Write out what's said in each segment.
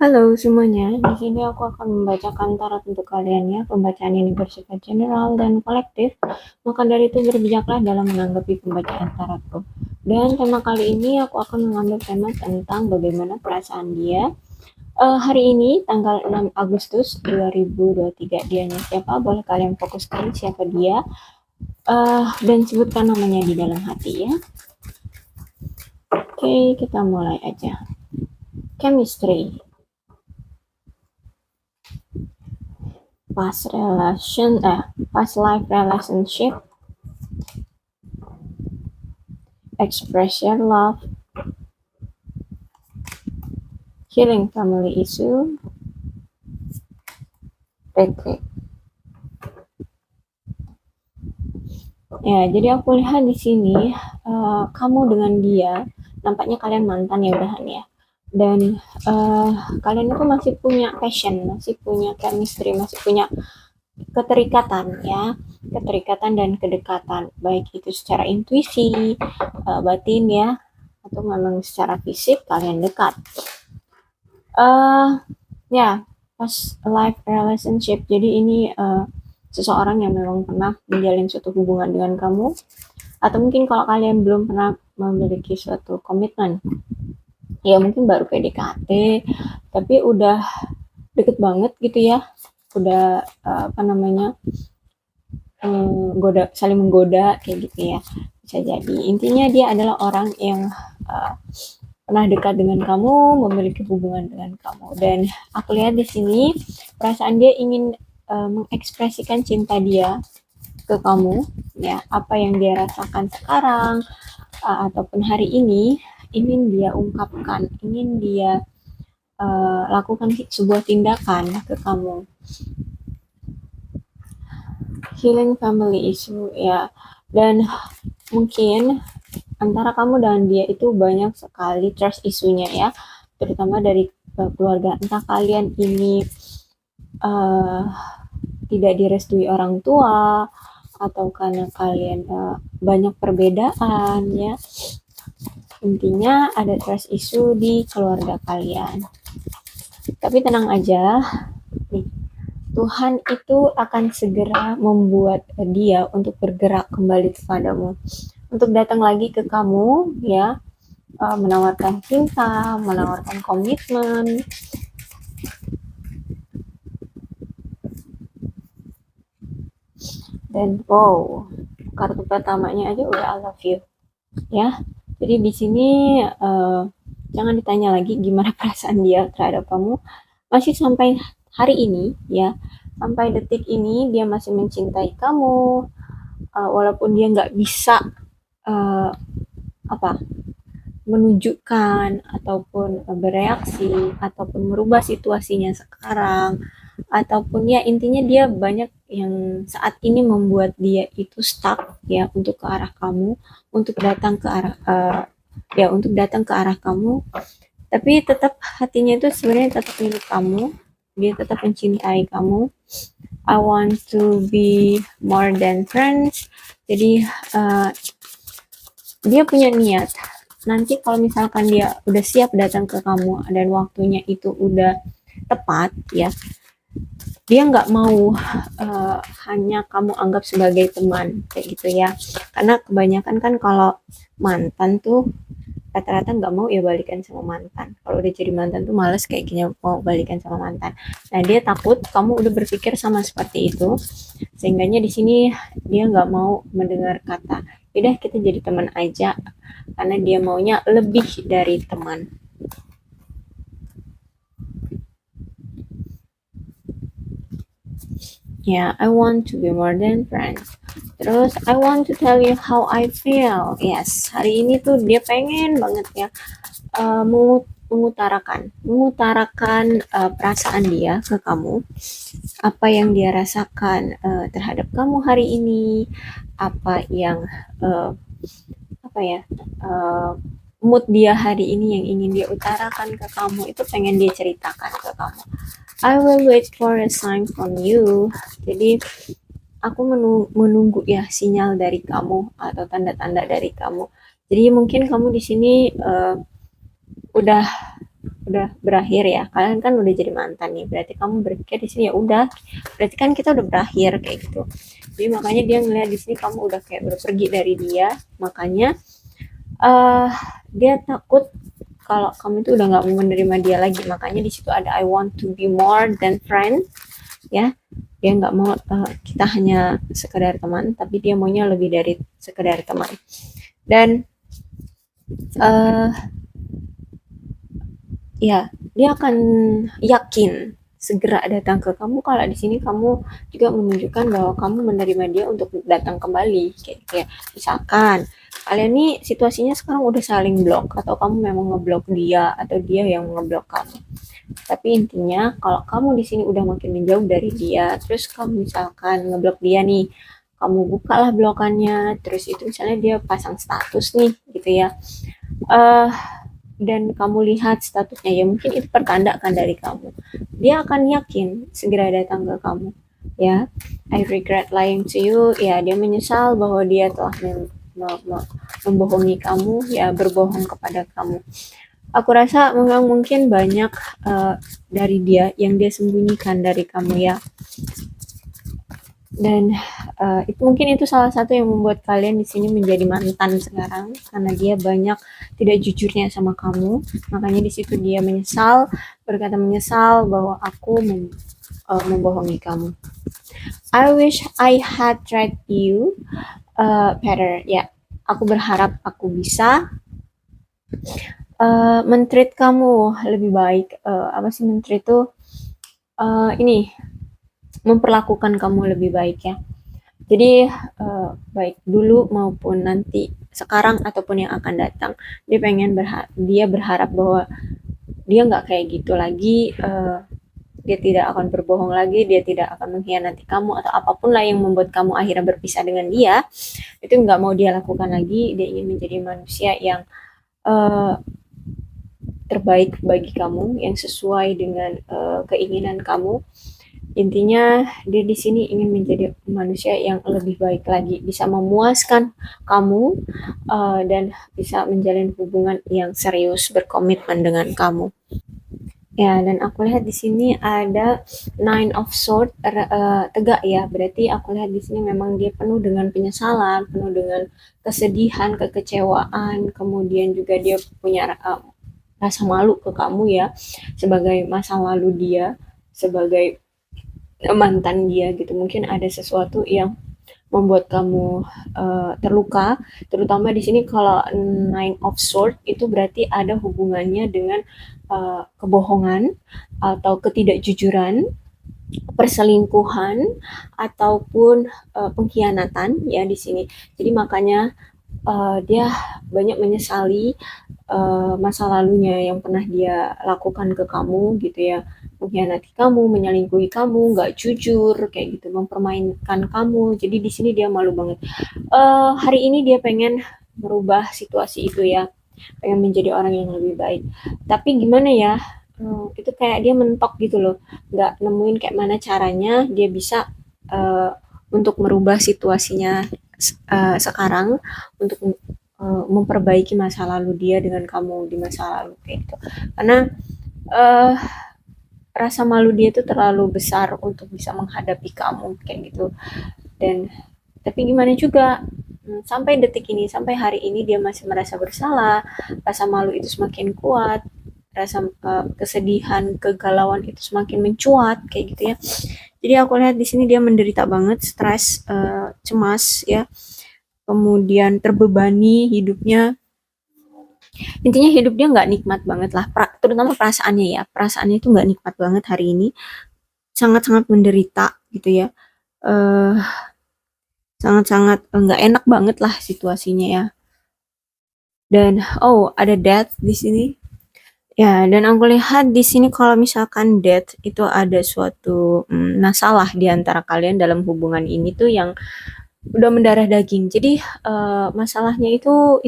Halo semuanya, di sini aku akan membacakan tarot untuk kalian ya. Pembacaan ini bersifat general dan kolektif, maka dari itu berbijaklah dalam menanggapi pembacaan tarotku. Dan tema kali ini aku akan mengambil tema tentang bagaimana perasaan dia hari ini tanggal 6 Agustus 2023. Dianya siapa? Boleh kalian fokuskan siapa dia dan sebutkan namanya di dalam hati ya. Oke, kita mulai aja. Chemistry. Past life relationship, express your love, healing family issue, retreat. Ya, jadi aku lihat di sini kamu dengan dia, nampaknya kalian mantan ya udahan ya. Dan kalian itu masih punya passion, masih punya chemistry, masih punya keterikatan ya, keterikatan dan kedekatan, baik itu secara intuisi, batin ya, atau memang secara fisik kalian dekat. Ya, pas life relationship. Jadi ini seseorang yang memang pernah menjalin suatu hubungan dengan kamu, atau mungkin kalau kalian belum pernah memiliki suatu komitmen, ya mungkin baru PDKT, tapi udah deket banget gitu ya, udah apa namanya, saling menggoda kayak gitu ya, bisa jadi. Intinya dia adalah orang yang pernah dekat dengan kamu, memiliki hubungan dengan kamu. Dan aku lihat di sini perasaan dia ingin mengekspresikan cinta dia ke kamu, ya apa yang dia rasakan sekarang ataupun hari ini ingin dia ungkapkan, ingin dia lakukan sebuah tindakan ke kamu. Healing family issue ya, dan mungkin antara kamu dan dia itu banyak sekali trust isunya ya, terutama dari keluarga. Entah kalian ini tidak direstui orang tua, atau karena kalian banyak perbedaan ya. Intinya ada trust issue di keluarga kalian. Tapi tenang aja, Tuhan itu akan segera membuat dia untuk bergerak kembali kepadamu, untuk datang lagi ke kamu ya, menawarkan cinta, menawarkan komitmen. Dan wow, kartu pertamanya aja udah I love you ya. Jadi di sini jangan ditanya lagi gimana perasaan dia terhadap kamu. Masih sampai hari ini ya, sampai detik ini dia masih mencintai kamu, walaupun dia nggak bisa apa menunjukkan ataupun bereaksi ataupun merubah situasinya sekarang, ataupun ya intinya dia banyak yang saat ini membuat dia itu stuck ya untuk ke arah kamu, untuk datang ke arah untuk datang ke arah kamu, tapi tetap hatinya itu sebenarnya tetap milik kamu, dia tetap mencintai kamu. I want to be more than friends. Jadi dia punya niat nanti kalau misalkan dia udah siap datang ke kamu dan waktunya itu udah tepat ya, dia nggak mau hanya kamu anggap sebagai teman kayak gitu ya, karena kebanyakan kan kalau mantan tuh rata-rata nggak mau ya balikan sama mantan. Kalau udah jadi mantan tuh males kayak gini mau balikan sama mantan. Nah dia takut kamu udah berpikir sama seperti itu, sehingganya di sini dia nggak mau mendengar kata udah kita jadi teman aja, karena dia maunya lebih dari teman. Yeah, I want to be more than friends. Terus, I want to tell you how I feel. Yes, hari ini tuh dia pengen banget ya mengutarakan perasaan dia ke kamu, apa yang dia rasakan terhadap kamu hari ini, apa yang apa ya mood dia hari ini yang ingin dia utarakan ke kamu, itu pengen dia ceritakan ke kamu. I will wait for a sign from you. Jadi aku menunggu ya sinyal dari kamu atau tanda-tanda dari kamu. Jadi mungkin kamu di sini udah udah berakhir ya, kalian kan udah jadi mantan nih, berarti kamu berpikir di sini ya udah, berarti kan kita udah berakhir kayak gitu. Jadi makanya dia ngeliat di sini kamu udah kayak udah pergi dari dia, makanya uh, dia takut kalau kamu itu udah nggak mau menerima dia lagi. Makanya di situ ada I want to be more than friend, ya. Dia nggak mau kita hanya sekedar teman, tapi dia maunya lebih dari sekedar teman. Dan uh, ya, dia akan yakin segera datang ke kamu kalau di sini kamu juga menunjukkan bahwa kamu menerima dia untuk datang kembali. Kayak misalkan kalian nih situasinya sekarang udah saling blok, atau kamu memang ngeblok dia atau dia yang ngeblok kamu. Tapi intinya kalau kamu di sini udah makin menjauh dari dia, terus kamu misalkan ngeblok dia nih, kamu bukalah blokannya, terus itu misalnya dia pasang status nih gitu ya. eh dan kamu lihat statusnya, ya mungkin itu pertanda kan dari kamu, dia akan yakin segera datang ke kamu, ya. I regret lying to you, ya dia menyesal bahwa dia telah membohongi kamu, ya berbohong kepada kamu. Aku rasa memang mungkin banyak dari dia yang dia sembunyikan dari kamu, ya. Dan itu mungkin itu salah satu yang membuat kalian di sini menjadi mantan sekarang, karena dia banyak tidak jujurnya sama kamu. Makanya di situ dia menyesal, berkata menyesal bahwa aku membohongi kamu. I wish I had tried you better. Ya, aku berharap aku bisa mentreat kamu lebih baik. Apa sih mentreat itu? Ini memperlakukan kamu lebih baik, ya. Jadi baik dulu maupun nanti, sekarang ataupun yang akan datang, dia berharap bahwa dia nggak kayak gitu lagi, dia tidak akan berbohong lagi, dia tidak akan mengkhianati kamu atau apapun lah yang membuat kamu akhirnya berpisah dengan dia, itu nggak mau dia lakukan lagi. Dia ingin menjadi manusia yang terbaik bagi kamu, yang sesuai dengan keinginan kamu. Intinya dia di sini ingin menjadi manusia yang lebih baik lagi, bisa memuaskan kamu dan bisa menjalin hubungan yang serius, berkomitmen dengan kamu. Ya, dan aku lihat di sini ada Nine of Swords, tegak ya. Berarti aku lihat di sini memang dia penuh dengan penyesalan, penuh dengan kesedihan, kekecewaan, kemudian juga dia punya rasa malu ke kamu, ya, sebagai masa lalu dia, sebagai mantan dia gitu. Mungkin ada sesuatu yang membuat kamu terluka, terutama di sini kalau Nine of Swords itu berarti ada hubungannya dengan kebohongan atau ketidakjujuran, perselingkuhan ataupun pengkhianatan, ya di sini. Jadi makanya dia banyak menyesali masa lalunya yang pernah dia lakukan ke kamu gitu, ya. Mengkhianati kamu, menyelingkuhi kamu, nggak jujur kayak gitu, mempermainkan kamu. Jadi di sini dia malu banget. Hari ini dia pengen merubah situasi itu, ya, pengen menjadi orang yang lebih baik. Tapi gimana ya? Itu kayak dia mentok gitu loh, nggak nemuin kayak mana caranya dia bisa untuk merubah situasinya sekarang, untuk memperbaiki masa lalu dia dengan kamu di masa lalu kayak gitu. Karena uh, rasa malu dia itu terlalu besar untuk bisa menghadapi kamu kayak gitu. Dan tapi gimana juga, sampai detik ini, sampai hari ini dia masih merasa bersalah, rasa malu itu semakin kuat, rasa kesedihan, kegalauan itu semakin mencuat kayak gitu, ya. Jadi aku lihat di sini dia menderita banget, stres, cemas, ya, kemudian terbebani hidupnya. Intinya hidup dia nggak nikmat banget lah, terutama perasaannya, ya. Perasaannya itu nggak nikmat banget hari ini, sangat-sangat menderita gitu, ya. eh Sangat-sangat nggak enak banget lah situasinya, ya. Dan oh, ada death di sini. Ya, dan aku lihat di sini kalau misalkan death itu ada suatu masalah di antara kalian dalam hubungan ini tuh yang udah mendarah daging. Jadi masalahnya itu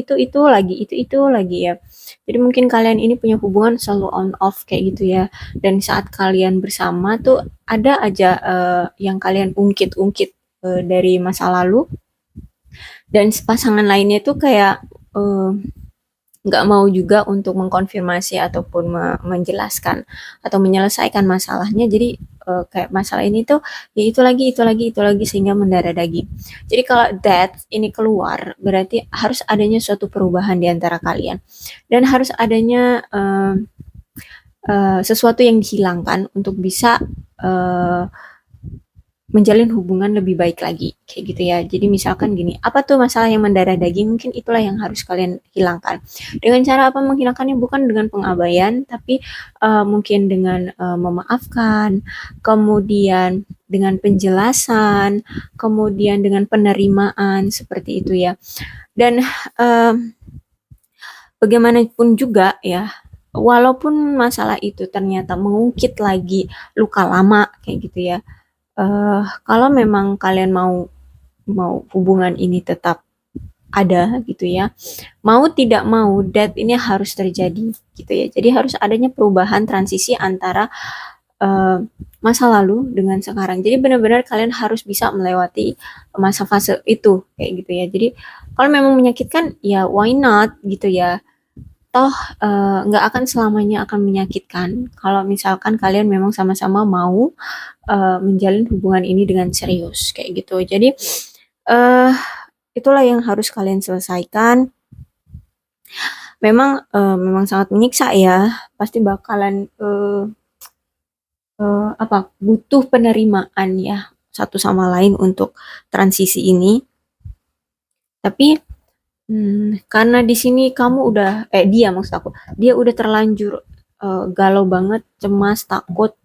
lagi, ya. Jadi mungkin kalian ini punya hubungan selalu on off kayak gitu, ya. Dan saat kalian bersama tuh ada aja yang kalian ungkit-ungkit dari masa lalu, dan pasangan lainnya tuh kayak nggak mau juga untuk mengkonfirmasi ataupun menjelaskan atau menyelesaikan masalahnya. Jadi kayak masalah ini tuh ya itu lagi sehingga mendarah daging. Jadi kalau that ini keluar berarti harus adanya suatu perubahan di antara kalian dan harus adanya sesuatu yang dihilangkan untuk bisa uh, menjalin hubungan lebih baik lagi kayak gitu ya. Jadi misalkan gini, apa tuh masalah yang mendarah daging? Mungkin itulah yang harus kalian hilangkan. Dengan cara apa menghilangkannya? Bukan dengan pengabaian, tapi mungkin dengan memaafkan, kemudian dengan penjelasan, kemudian dengan penerimaan seperti itu ya. Dan uh, bagaimanapun juga ya, walaupun masalah itu ternyata mengungkit lagi luka lama kayak gitu ya, kalau memang kalian mau mau hubungan ini tetap ada gitu ya, mau tidak mau that ini harus terjadi gitu ya. Jadi harus adanya perubahan transisi antara uh, masa lalu dengan sekarang. Jadi benar-benar kalian harus bisa melewati masa fase itu kayak gitu ya. Jadi kalau memang menyakitkan ya why not gitu ya. Toh nggak akan selamanya akan menyakitkan kalau misalkan kalian memang sama-sama mau menjalin hubungan ini dengan serius kayak gitu. Jadi eh itulah yang harus kalian selesaikan. Memang sangat menyiksa ya. Pasti bakalan apa butuh penerimaan ya satu sama lain untuk transisi ini. Tapi karena di sini kamu udah dia maksud aku, dia udah terlanjur galau banget, cemas, takut,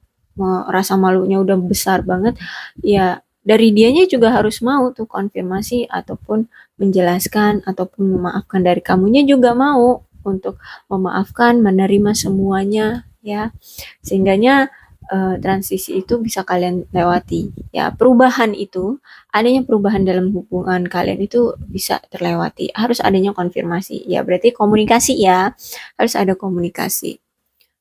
rasa malunya udah besar banget. Ya dari dianya juga harus mau tuh konfirmasi ataupun menjelaskan ataupun memaafkan, dari kamunya juga mau untuk memaafkan, menerima semuanya ya. Sehingganya transisi itu bisa kalian lewati. Ya, perubahan itu, adanya perubahan dalam hubungan kalian itu bisa terlewati. Harus adanya konfirmasi. Ya, berarti komunikasi ya. Harus ada komunikasi.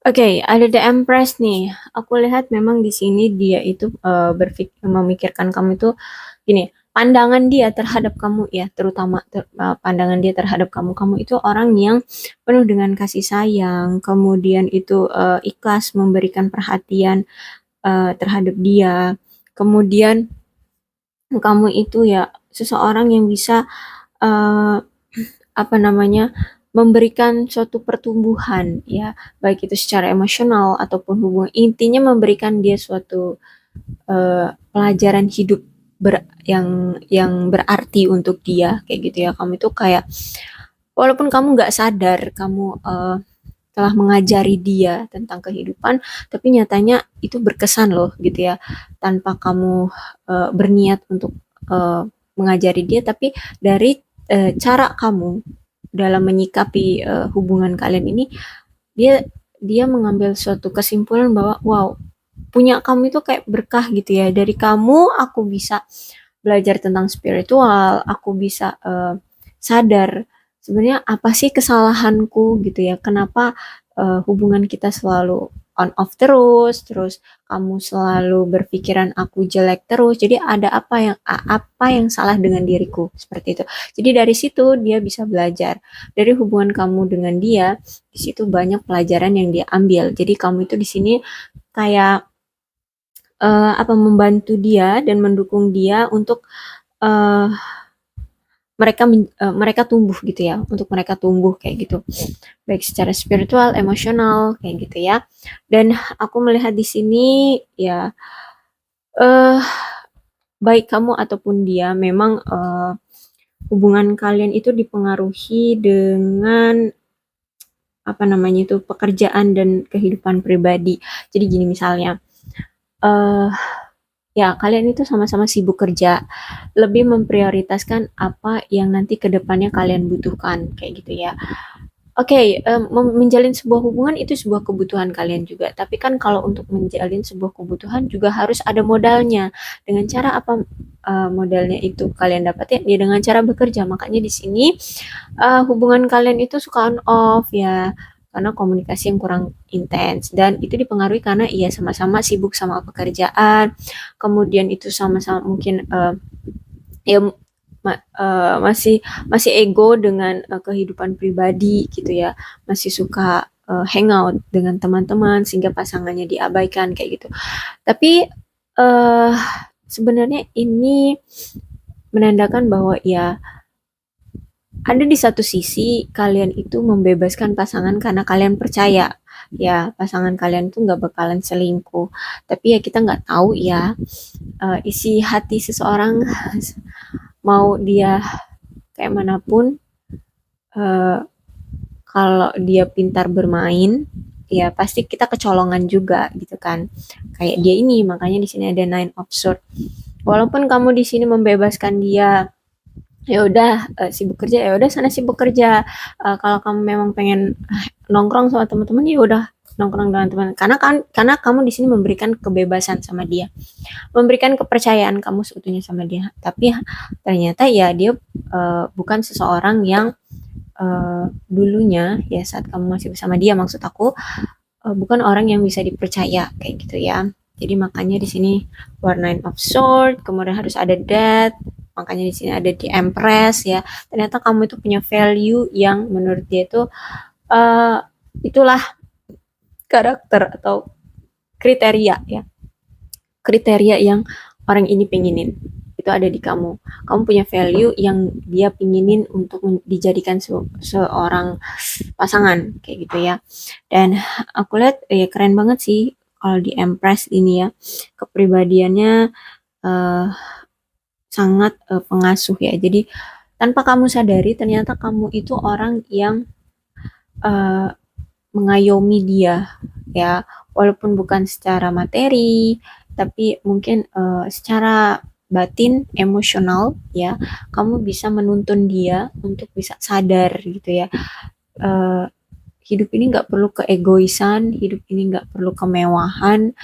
Oke, ada The Empress nih. Aku lihat memang di sini dia itu memikirkan kamu itu gini, pandangan dia terhadap kamu ya, terutama pandangan dia terhadap kamu. Kamu itu orang yang penuh dengan kasih sayang, kemudian itu ikhlas memberikan perhatian terhadap dia. Kemudian kamu itu ya seseorang yang bisa uh, apa namanya memberikan suatu pertumbuhan ya, baik itu secara emosional ataupun hubungan, intinya memberikan dia suatu pelajaran hidup yang berarti untuk dia kayak gitu ya. Kamu itu kayak walaupun kamu nggak sadar kamu telah mengajari dia tentang kehidupan, tapi nyatanya itu berkesan loh gitu ya, tanpa kamu berniat untuk mengajari dia, tapi dari cara kamu dalam menyikapi hubungan kalian ini, dia dia mengambil suatu kesimpulan bahwa wow, punya kamu itu kayak berkah gitu ya. Dari kamu aku bisa belajar tentang spiritual, aku bisa sadar sebenarnya apa sih kesalahanku gitu ya. Kenapa hubungan kita selalu on off terus, terus kamu selalu berpikiran aku jelek terus. Jadi ada apa yang salah dengan diriku seperti itu. Jadi dari situ dia bisa belajar. Dari hubungan kamu dengan dia, di situ banyak pelajaran yang dia ambil. Jadi kamu itu di sini kayak membantu dia dan mendukung dia untuk uh, mereka tumbuh gitu ya, untuk mereka tumbuh kayak gitu, baik secara spiritual, emosional kayak gitu ya. Dan aku melihat di sini ya eh baik kamu ataupun dia memang hubungan kalian itu dipengaruhi dengan apa namanya itu pekerjaan dan kehidupan pribadi. Jadi gini misalnya eh ya kalian itu sama-sama sibuk kerja, lebih memprioritaskan apa yang nanti ke depannya kalian butuhkan kayak gitu ya. Oke, menjalin sebuah hubungan itu sebuah kebutuhan kalian juga. Tapi kan kalau untuk menjalin sebuah kebutuhan juga harus ada modalnya. Dengan cara apa modalnya itu kalian dapat ya dengan cara bekerja. Makanya di sini hubungan kalian itu suka on off ya, karena komunikasi yang kurang intens, dan itu dipengaruhi karena iya sama-sama sibuk sama pekerjaan, kemudian itu sama-sama mungkin ya masih ego dengan kehidupan pribadi gitu ya, masih suka hangout dengan teman-teman sehingga pasangannya diabaikan kayak gitu. Tapi uh, sebenarnya ini menandakan bahwa ya ada di satu sisi kalian itu membebaskan pasangan karena kalian percaya ya pasangan kalian tuh nggak bakalan selingkuh. Tapi ya kita nggak tahu ya isi hati seseorang mau dia kayak manapun, eh, kalau dia pintar bermain ya pasti kita kecolongan juga gitu kan, kayak dia ini. Makanya di sini ada nine of sword. Walaupun kamu di sini membebaskan dia, ya udah sibuk kerja, ya udah sana sibuk kerja. Kalau kamu memang pengen nongkrong sama teman-teman, ya udah nongkrong dengan teman, karena kamu di sini memberikan kebebasan sama dia, memberikan kepercayaan kamu seutuhnya sama dia. Tapi ternyata ya dia bukan seseorang yang dulunya ya saat kamu masih bersama dia, maksud aku bukan orang yang bisa dipercaya kayak gitu ya. Jadi makanya di sini War Nine of Sword, kemudian harus ada Death, makanya di sini ada di Empress ya. Ternyata kamu itu punya value yang menurut dia itu uh, itulah karakter atau kriteria ya, kriteria yang orang ini pengenin itu ada di kamu. Kamu punya value yang dia pinginin untuk dijadikan seorang pasangan kayak gitu ya. Dan aku lihat ya keren banget sih kalau di Empress ini ya, kepribadiannya uh, sangat pengasuh ya. Jadi tanpa kamu sadari ternyata kamu itu orang yang uh, mengayomi dia ya, walaupun bukan secara materi tapi mungkin secara batin emosional ya, kamu bisa menuntun dia untuk bisa sadar gitu ya. Eh, Hidup ini nggak perlu keegoisan, hidup ini nggak perlu kemewahan.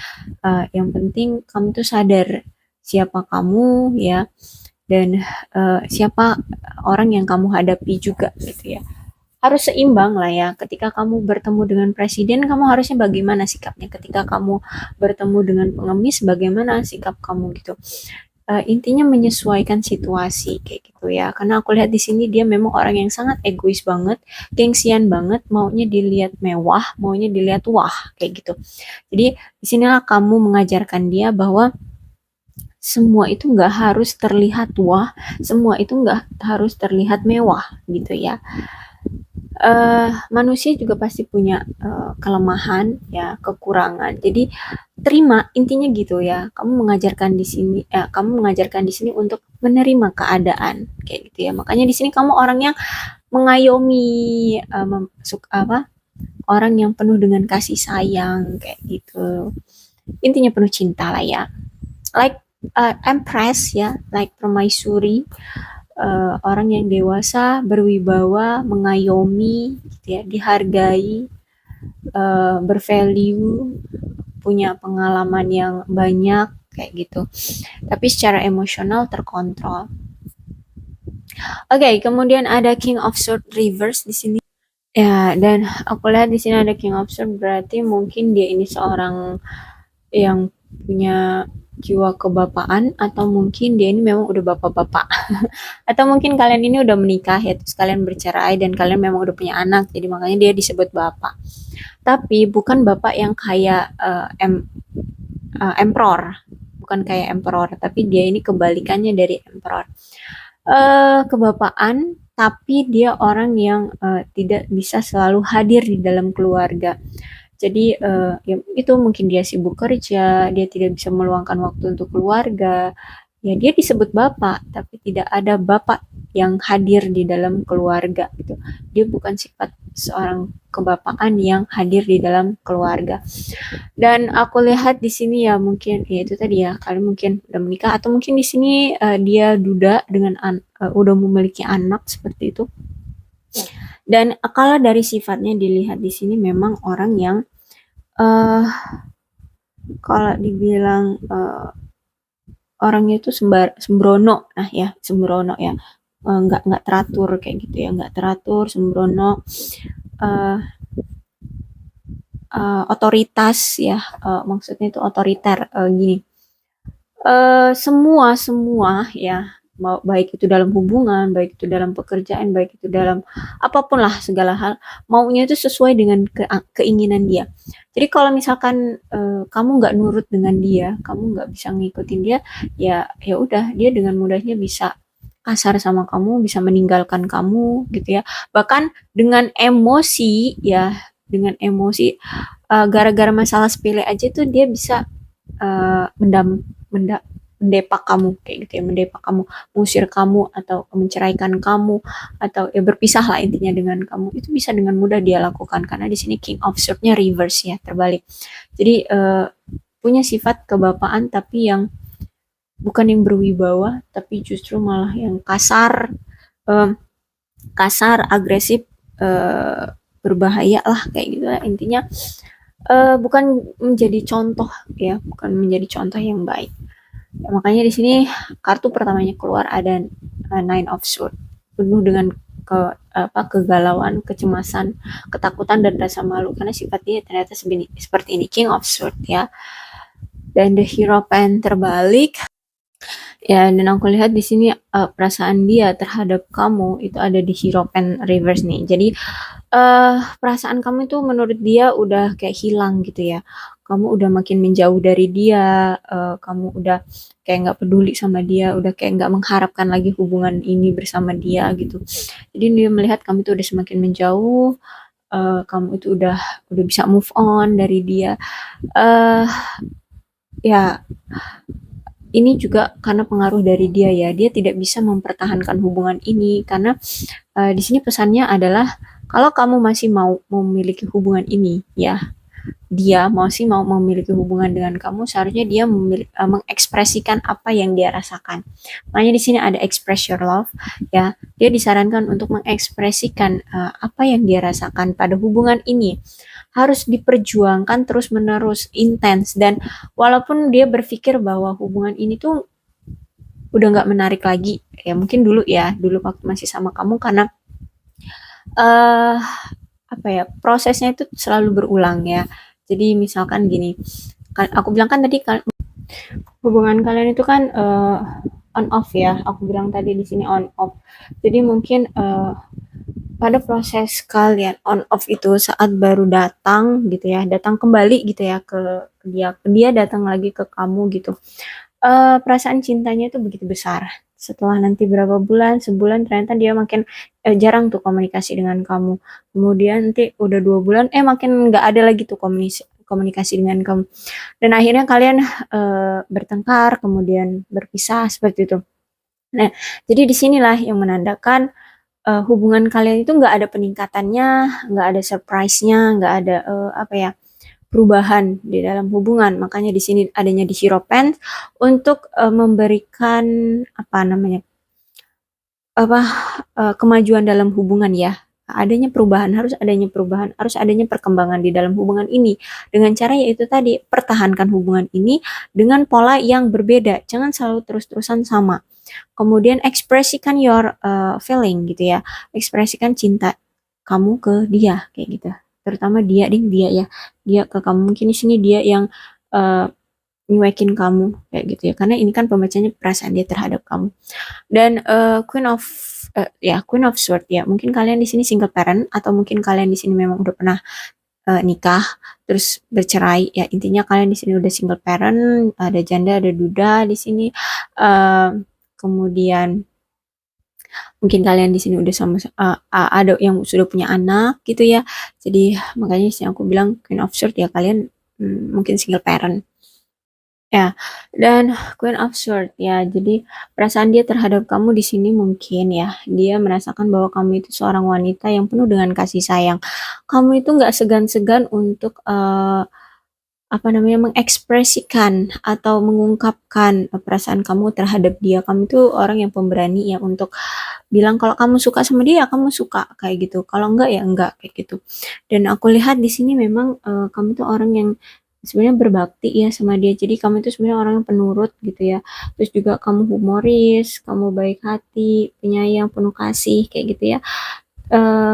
Yang penting kamu tuh sadar siapa kamu ya, dan siapa orang yang kamu hadapi juga gitu ya. Harus seimbang lah ya. Ketika kamu bertemu dengan presiden, kamu harusnya bagaimana sikapnya. Ketika kamu bertemu dengan pengemis, bagaimana sikap kamu gitu. Intinya menyesuaikan situasi kayak gitu ya. Karena aku lihat di sini dia memang orang yang sangat egois banget, gengsian banget, maunya dilihat mewah, maunya dilihat wah kayak gitu. Jadi disinilah kamu mengajarkan dia bahwa semua itu nggak harus terlihat wah, semua itu nggak harus terlihat mewah gitu ya. Manusia juga pasti punya kelemahan ya, kekurangan. Jadi terima, intinya gitu ya. Kamu mengajarkan di sini untuk menerima keadaan kayak gitu ya. Makanya di sini kamu orang yang mengayomi, apa? Orang yang penuh dengan kasih sayang kayak gitu. Intinya penuh cinta lah ya. Like Empress ya, like permaisuri, orang yang dewasa, berwibawa, mengayomi, gitu ya, dihargai, bervalue, punya pengalaman yang banyak kayak gitu. Tapi secara emosional terkontrol. Oke, kemudian ada King of Swords reverse di sini. Ya, dan aku lihat di sini ada King of Swords, berarti mungkin dia ini seorang yang punya jiwa kebapaan, atau mungkin dia ini memang udah bapak-bapak. Atau mungkin kalian ini udah menikah ya, terus kalian bercerai dan kalian memang udah punya anak, jadi makanya dia disebut bapak. Tapi bukan bapak yang kayak emperor, bukan kayak emperor, tapi dia ini kebalikannya dari emperor. Kebapaan, tapi dia orang yang tidak bisa selalu hadir di dalam keluarga. Jadi ya itu mungkin dia sibuk kerja, dia tidak bisa meluangkan waktu untuk keluarga. Ya dia disebut bapak, tapi tidak ada bapak yang hadir di dalam keluarga gitu. Dia bukan sifat seorang kebapaan yang hadir di dalam keluarga. Dan aku lihat di sini ya mungkin ya itu tadi ya, kalian mungkin udah menikah atau mungkin di sini dia duda dengan udah memiliki anak seperti itu. Dan kalau dari sifatnya dilihat di sini memang orang yang uh, kalau dibilang orangnya itu sembrono, nah ya sembrono ya, nggak teratur kayak gitu ya, nggak teratur, sembrono, uh, otoritas ya, maksudnya itu otoriter, gini, semua semua ya baik itu dalam hubungan, baik itu dalam pekerjaan, baik itu dalam apapun lah, segala hal maunya itu sesuai dengan keinginan dia. Jadi kalau misalkan kamu nggak nurut dengan dia, kamu nggak bisa ngikutin dia, ya udah, dia dengan mudahnya bisa kasar sama kamu, bisa meninggalkan kamu gitu ya. Bahkan dengan emosi ya, dengan emosi gara-gara masalah sepele aja tuh dia bisa mendam menda mendepak kamu kayak gitu ya, mendepak kamu, mengusir kamu atau menceraikan kamu atau ya berpisah lah intinya dengan kamu. Itu bisa dengan mudah dia lakukan karena di sini King of Swords-nya reverse ya, terbalik. Jadi punya sifat kebapaan tapi yang bukan yang berwibawa, tapi justru malah yang kasar, em, kasar, agresif, berbahaya lah kayak gitu ya. Intinya bukan menjadi contoh ya, bukan menjadi contoh yang baik. Ya, makanya di sini kartu pertamanya keluar ada Nine of Swords, penuh dengan kegalauan, kecemasan, ketakutan dan rasa malu karena sifatnya ternyata seperti ini, King of Swords ya. Dan the Hierophant terbalik. Ya, dan aku lihat di sini perasaan dia terhadap kamu itu ada di Hierophant reverse nih. Jadi perasaan kamu itu menurut dia udah kayak hilang gitu ya. Kamu udah makin menjauh dari dia, kamu udah kayak nggak peduli sama dia, udah kayak nggak mengharapkan lagi hubungan ini bersama dia gitu. Jadi dia melihat kamu itu udah semakin menjauh, kamu itu udah bisa move on dari dia. eh Ya, ini juga karena pengaruh dari dia ya. Dia tidak bisa mempertahankan hubungan ini karena di sini pesannya adalah kalau kamu masih mau memiliki hubungan ini ya, dia masih mau memiliki hubungan dengan kamu, seharusnya dia mengekspresikan apa yang dia rasakan. Makanya di sini ada express your love ya. Dia disarankan untuk mengekspresikan apa yang dia rasakan pada hubungan ini. Harus diperjuangkan terus-menerus, intens, dan walaupun dia berpikir bahwa hubungan ini tuh udah nggak menarik lagi ya, mungkin dulu ya, dulu waktu masih sama kamu karena eh apa ya, prosesnya itu selalu berulang ya. Jadi misalkan gini, kan aku bilang kan tadi kan hubungan kalian itu kan on off ya. Aku bilang tadi di sini on off. Jadi mungkin pada proses kalian on off itu saat baru datang gitu ya, datang kembali gitu ya ke dia datang lagi ke kamu gitu. Perasaan cintanya itu begitu besar. Setelah nanti berapa bulan, sebulan ternyata dia makin jarang tuh komunikasi dengan kamu. Kemudian nanti udah 2 bulan, makin nggak ada lagi tuh komunikasi dengan kamu. Dan akhirnya kalian bertengkar, kemudian berpisah seperti itu. Nah, jadi disinilah yang menandakan hubungan kalian itu nggak ada peningkatannya, nggak ada surprise-nya, nggak ada apa ya, perubahan di dalam hubungan. Makanya di sini adanya di Hierophant untuk memberikan apa namanya, apa kemajuan dalam hubungan ya. Adanya perubahan, harus adanya perubahan, harus adanya perkembangan di dalam hubungan ini. Dengan cara yaitu tadi, pertahankan hubungan ini dengan pola yang berbeda. Jangan selalu terus-terusan sama. Kemudian ekspresikan your feeling gitu ya. Ekspresikan cinta kamu ke dia kayak gitu. Terutama dia ya. Dia ke kamu. Mungkin di sini dia yang uh, nyuekin kamu kayak gitu ya. Karena ini kan pembacanya perasaan dia terhadap kamu. Dan Queen of Swords ya. Mungkin kalian di sini single parent atau mungkin kalian di sini memang udah pernah nikah terus bercerai ya. Intinya kalian di sini udah single parent, ada janda, ada duda di sini. Kemudian mungkin kalian di sini udah sama ada yang sudah punya anak gitu ya. Jadi makanya sih aku bilang Queen of Swords ya, kalian mungkin single parent. Ya, dan Queen of Swords ya, jadi perasaan dia terhadap kamu di sini mungkin ya, dia merasakan bahwa kamu itu seorang wanita yang penuh dengan kasih sayang. Kamu itu nggak segan-segan untuk apa namanya, mengekspresikan atau mengungkapkan perasaan kamu terhadap dia. Kamu itu orang yang pemberani ya untuk bilang kalau kamu suka sama dia, kamu suka kayak gitu. Kalau enggak ya enggak kayak gitu. Dan aku lihat di sini memang kamu tuh orang yang sebenarnya berbakti ya sama dia. Jadi kamu itu sebenarnya orang yang penurut gitu ya. Terus juga kamu humoris, kamu baik hati, penyayang, penuh kasih kayak gitu ya.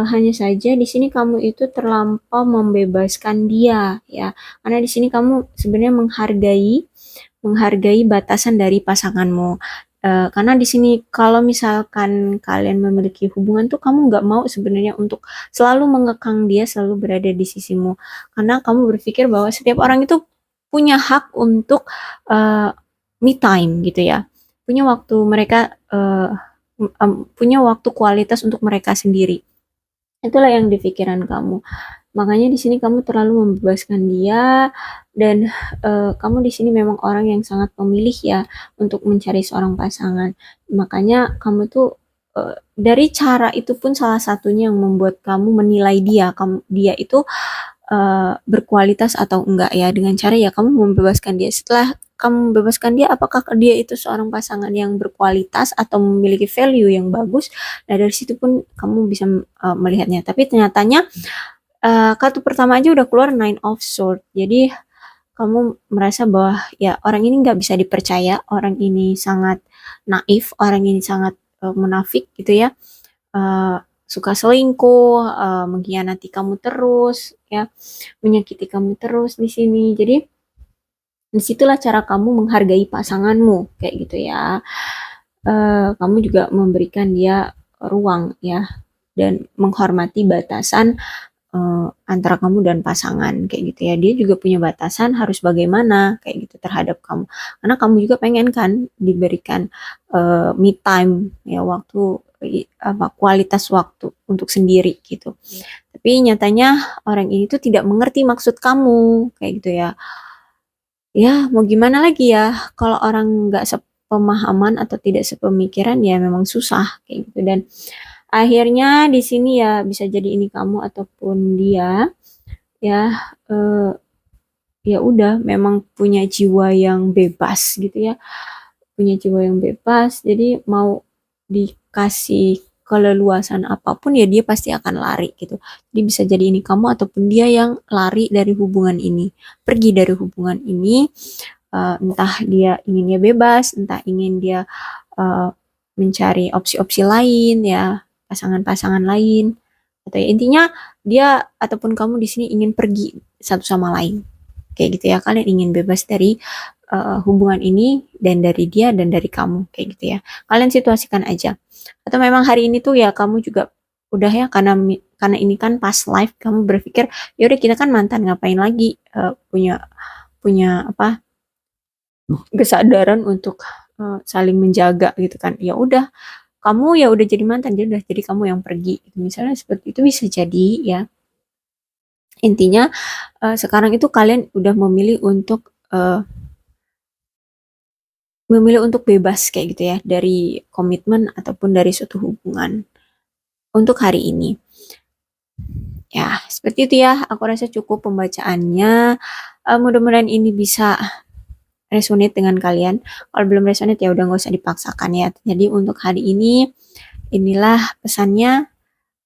Hanya saja di sini kamu itu terlampau membebaskan dia ya. Karena di sini kamu sebenarnya menghargai batasan dari pasanganmu. Karena di sini kalau misalkan kalian memiliki hubungan tuh kamu nggak mau sebenarnya untuk selalu mengekang dia, selalu berada di sisimu. Karena kamu berpikir bahwa setiap orang itu punya hak untuk me time gitu ya. Punya waktu mereka punya waktu kualitas untuk mereka sendiri. Itulah yang di pikiran kamu. Makanya di sini kamu terlalu membebaskan dia dan kamu di sini memang orang yang sangat pemilih ya untuk mencari seorang pasangan. Makanya kamu tuh dari cara itu pun salah satunya yang membuat kamu menilai dia itu berkualitas atau enggak ya dengan cara ya kamu membebaskan dia. Setelah kamu membebaskan dia, apakah dia itu seorang pasangan yang berkualitas atau memiliki value yang bagus? Nah dari situ pun kamu bisa melihatnya. Tapi ternyatanya kartu pertama aja udah keluar Nine of Swords. Jadi kamu merasa bahwa ya orang ini nggak bisa dipercaya, orang ini sangat naif, orang ini sangat munafik gitu ya. Eh, Suka selingkuh, mengkhianati kamu terus, ya, menyakiti kamu terus di sini. Jadi disitulah cara kamu menghargai pasanganmu, kayak gitu ya. Kamu juga memberikan dia ruang ya dan menghormati batasan antara kamu dan pasangan kayak gitu ya. Dia juga punya batasan harus bagaimana kayak gitu terhadap kamu. Karena kamu juga pengen kan diberikan me time ya, waktu apa kualitas waktu untuk sendiri gitu. Tapi nyatanya orang ini tuh tidak mengerti maksud kamu kayak gitu ya. Ya, mau gimana lagi ya kalau orang nggak sepemahaman atau tidak sepemikiran ya memang susah kayak gitu. Dan akhirnya di sini ya bisa jadi ini kamu ataupun dia ya eh, ya udah memang punya jiwa yang bebas gitu ya, punya jiwa yang bebas, jadi mau dikasih keleluasan apapun ya dia pasti akan lari gitu. Jadi bisa jadi ini kamu ataupun dia yang lari dari hubungan ini, pergi dari hubungan ini. Entah dia inginnya bebas, entah ingin dia eh, mencari opsi-opsi lain ya, pasangan-pasangan lain, atau ya intinya dia ataupun kamu di sini ingin pergi satu sama lain kayak gitu ya. Kalian ingin bebas dari hubungan ini dan dari dia dan dari kamu kayak gitu ya. Kalian situasikan aja. Atau memang hari ini tuh ya kamu juga udah ya, karena ini kan past life, kamu berpikir ya udah kita kan mantan, ngapain lagi punya punya apa kesadaran untuk saling menjaga gitu kan. Ya udah kamu ya udah jadi mantan, jadi udah jadi kamu yang pergi. Misalnya seperti itu bisa jadi ya. Intinya sekarang itu kalian udah memilih untuk bebas kayak gitu ya dari komitmen ataupun dari suatu hubungan untuk hari ini. Ya, seperti itu ya. Aku rasa cukup pembacaannya. Mudah-mudahan ini bisa resonate dengan kalian. Kalau belum resonate ya udah nggak usah dipaksakan ya. Jadi untuk hari ini inilah pesannya.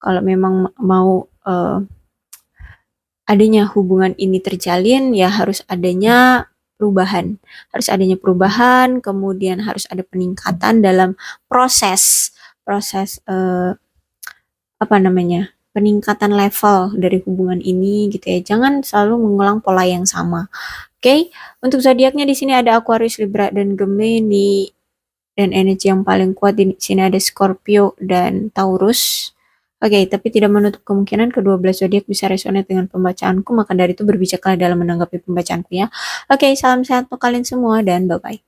Kalau memang mau adanya hubungan ini terjalin ya harus adanya perubahan. Harus adanya perubahan, kemudian harus ada peningkatan dalam proses proses apa namanya? Peningkatan level dari hubungan ini gitu ya. Jangan selalu mengulang pola yang sama. Oke, okay? Untuk zodiaknya di sini ada Aquarius, Libra, dan Gemini, dan energi yang paling kuat di sini ada Scorpio dan Taurus. Oke, okay, tapi tidak menutup kemungkinan kedua belas zodiak bisa resonate dengan pembacaanku, maka dari itu berbijaklah dalam menanggapi pembacaanku ya. Oke, okay, salam sehat untuk kalian semua dan bye-bye.